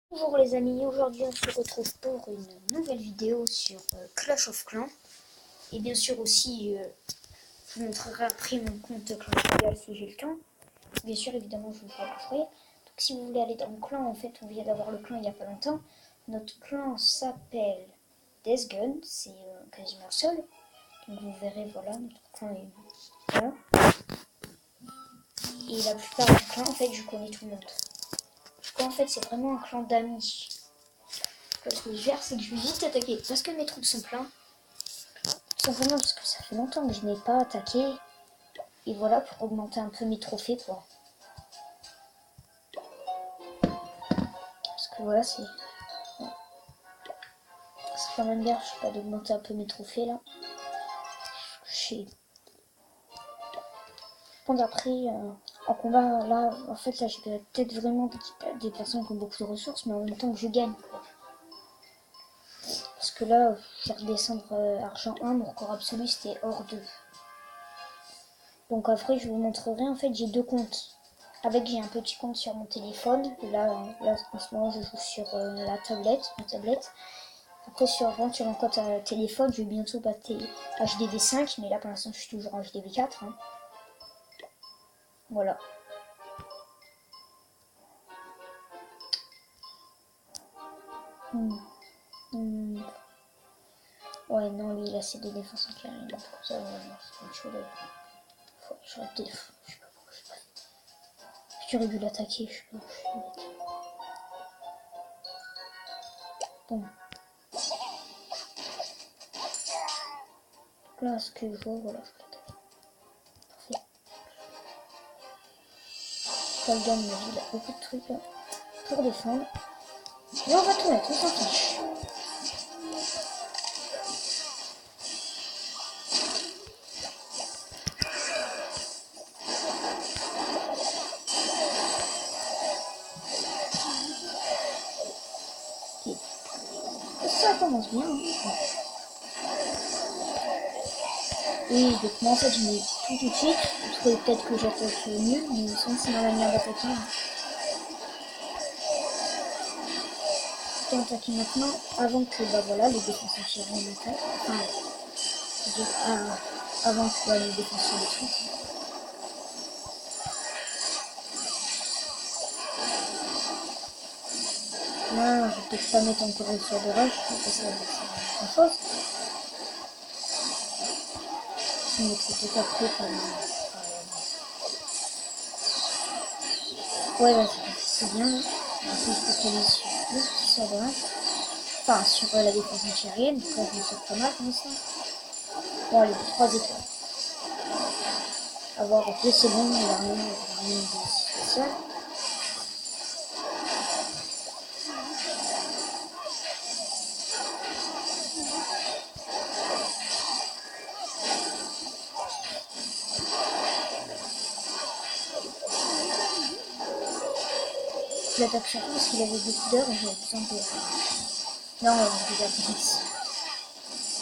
Bonjour les amis, aujourd'hui on se retrouve pour une nouvelle vidéo sur Clash of Clans. Et bien sûr aussi, je vous montrerai après mon compte Clash Royale si j'ai le temps. Bien sûr, évidemment, je vous ferai l'offrir. Donc si vous voulez aller dans le clan, en fait, on vient d'avoir le clan il n'y a pas longtemps. Notre clan s'appelle Death Gun, c'est quasiment seul. Donc vous verrez, voilà, notre clan est... Voilà. Et la plupart du clan, en fait, je connais tout le monde. Du coup, en fait, c'est vraiment un clan d'amis. Ce que je vais faire, c'est que je vais vite attaquer. Parce que mes troupes sont pleins. Tout simplement parce que ça fait longtemps que je n'ai pas attaqué. Et voilà, pour augmenter un peu mes trophées, quoi. Parce que voilà, c'est quand même bien, je sais pas, d'augmenter un peu mes trophées, là. Je sais. Bon, après, en combat, là, en fait, là, j'ai peut-être vraiment des personnes qui ont beaucoup de ressources, mais en même temps que je gagne, quoi. Parce que là, faire descendre argent 1, mon record absolu, c'était hors 2. Donc après, je vous montrerai, en fait, j'ai deux comptes. J'ai un petit compte sur mon téléphone. Là en ce moment, je joue sur ma tablette. Après, sur mon compte téléphone, je vais bientôt battre HDV5, mais là, pour l'instant, je suis toujours en HDV4. Hein. Voilà. Ouais, non, lui, il a ses deux défenses en carré. Donc, ça, c'est une chose. J'aurais peut-être... Je sais pas pourquoi je sais pas. J'aurais dû l'attaquer, je sais pas. Je suis bête. Bon. Là, ce que je vois, voilà, je l'attaque. Parfait. Kalgan, il a beaucoup de trucs là pour défendre. Et on va tout mettre, on s'en fiche. Okay. Ça commence bien. Hein. Oui, donc moi en fait je mets tout de suite. Vous trouvez peut-être que j'attaque mieux, mais sinon c'est ma manière d'attaquer. Plutôt attaquer maintenant, avant que bah voilà, les défenseurs syriens m'attaquent. Enfin, avant que les défenseurs détruisent. Là, je vais peut-être pas mettre encore une fois de rush, parce que ça c'est une chose. Je vais mettre peut-être après par ouais, bah, c'est bien là. Après, je focalise sur le rush. Enfin, sur la défense antiaérienne, donc là je me sors pas mal comme ça. Bon, allez, 3 étoiles. Avoir 2 secondes, il n'y a rien de spécial. Je l'attaque surtout parce qu'il avait beaucoup d'heures et j'avais besoin de... Non, on regarde ici.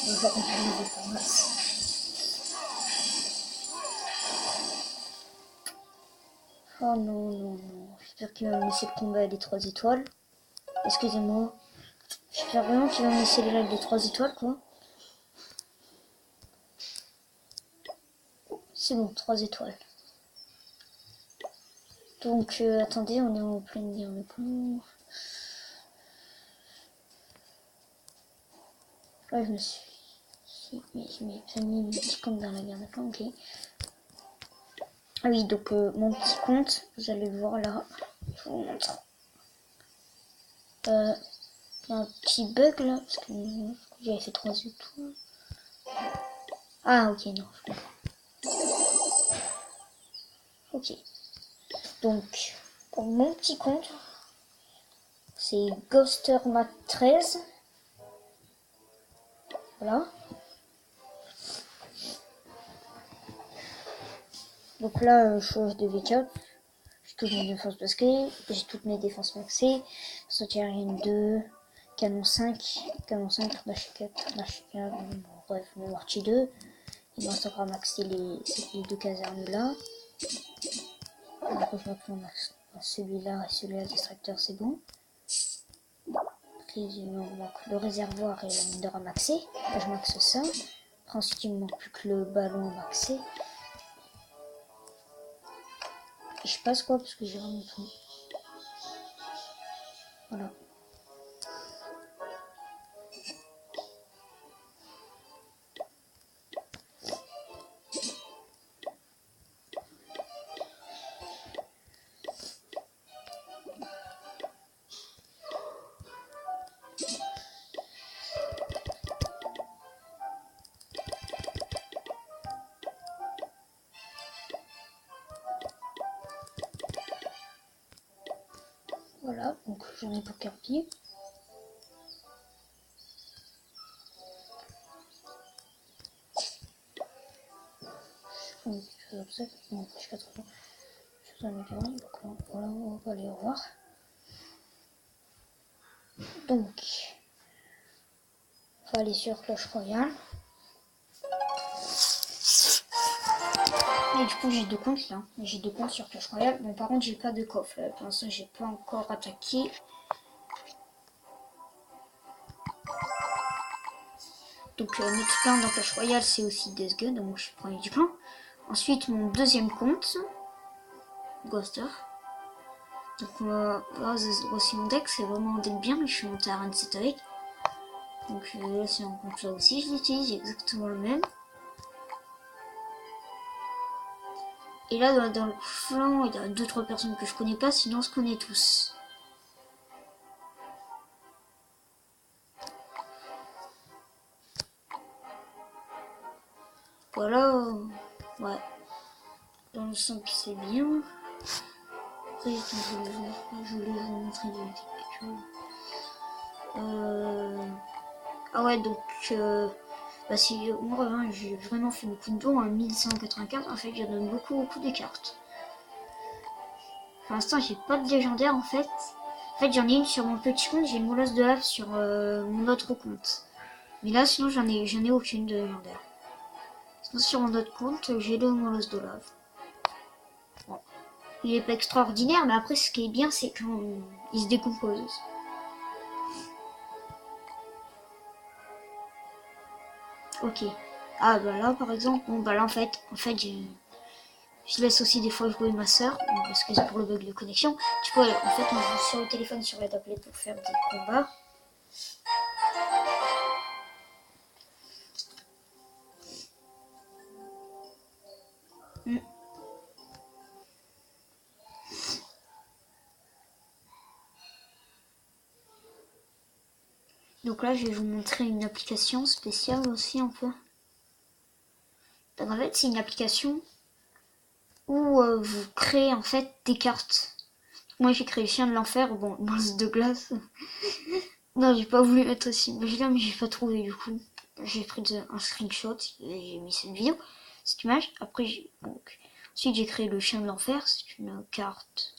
On va continuer de faire masse. Oh non, non, non. J'espère qu'il va me laisser le combat des 3 étoiles. Excusez-moi. J'espère vraiment qu'il va me laisser les règles des 3 étoiles, quoi. C'est bon, 3 étoiles. Donc, attendez, on est en pleine guerre de plomb. Ouais, je me suis... Mais j'ai mis mon petit compte dans la guerre de plomb, ok. Ah oui, donc mon petit compte, vous allez le voir là. Je vous montre. Il y a un petit bug là, parce que j'avais fait 3 étoiles. Ah ok, non, je comprends. Ok. Donc, pour mon petit compte, c'est Ghostermat13. Voilà. Donc là, je change de V4. J'ai toutes mes défenses masquées. J'ai toutes mes défenses maxées. Sautierine 2, canon 5, dash 4, dash 4, bon, bref, mon mortier 2. Il me reste encore à maxer les deux casernes là. Après, je vais prendre celui-là et celui-là, distracteur, c'est bon. manque le réservoir et la mine d'or à maxer. Là, je maxe ça. Après, ensuite, il me manque plus que le ballon à maxer. Et je passe quoi parce que j'ai vraiment tout. Voilà. Voilà, donc j'en ai pour 4 pieds. Donc je 80. Je donc voilà, on va aller revoir. Donc, on va aller sur Clash Royale. Et du coup, j'ai 2 comptes là. J'ai 2 comptes sur Clash Royale. Bon, par contre, j'ai pas de coffre. Pour l'instant, j'ai pas encore attaqué. Donc, notre plan dans Clash Royale, c'est aussi Death Gun. Donc, je suis premier du clan. Ensuite, mon deuxième compte, Ghoster. Donc, voilà, voici mon deck. C'est vraiment un deck bien. Je suis monté à Run 7 avec. Donc, là, c'est un compte là aussi. Je l'utilise exactement le même. Et là, dans le flanc, il y a 2-3 personnes que je connais pas, sinon on se connaît tous. Voilà, ouais. Dans le centre, c'est bien. Après, je voulais vous montrer quelque chose. Ah ouais, donc, bah si moi, hein, j'ai vraiment fait beaucoup de dons, 1184, en fait, je donne beaucoup de cartes. Pour l'instant, j'ai pas de légendaire, en fait. En fait, j'en ai une sur mon petit compte, j'ai une molosse de lave sur mon autre compte. Mais là, sinon, j'en ai aucune de légendaire. Sinon, sur mon autre compte, j'ai le molosse de lave. Bon. Il est pas extraordinaire, mais après, ce qui est bien, c'est qu'il se décompose. Ok. Ah, bah là, par exemple, bon, bah là, en fait, je laisse aussi des fois jouer ma soeur, parce que c'est pour le bug de connexion. Du coup, en fait, on joue sur le téléphone, sur la tablette pour faire des combats. Donc là, je vais vous montrer une application spéciale aussi un peu. Donc en fait, c'est une application où vous créez en fait des cartes. Moi, j'ai créé le chien de l'enfer, bon, monstre de glace. Non, j'ai pas voulu mettre cette image-là, mais j'ai pas trouvé du coup. J'ai pris un screenshot et j'ai mis cette vidéo, cette image. Après, ensuite j'ai créé le chien de l'enfer, c'est une carte.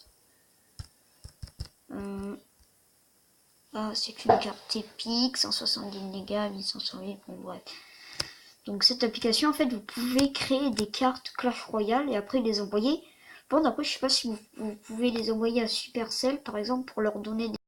C'est une carte épique, 170 dégâts, 1108, bon bref. Donc cette application, en fait, vous pouvez créer des cartes Clash Royale et après les envoyer. Bon, après, je sais pas si vous pouvez les envoyer à Supercell, par exemple, pour leur donner des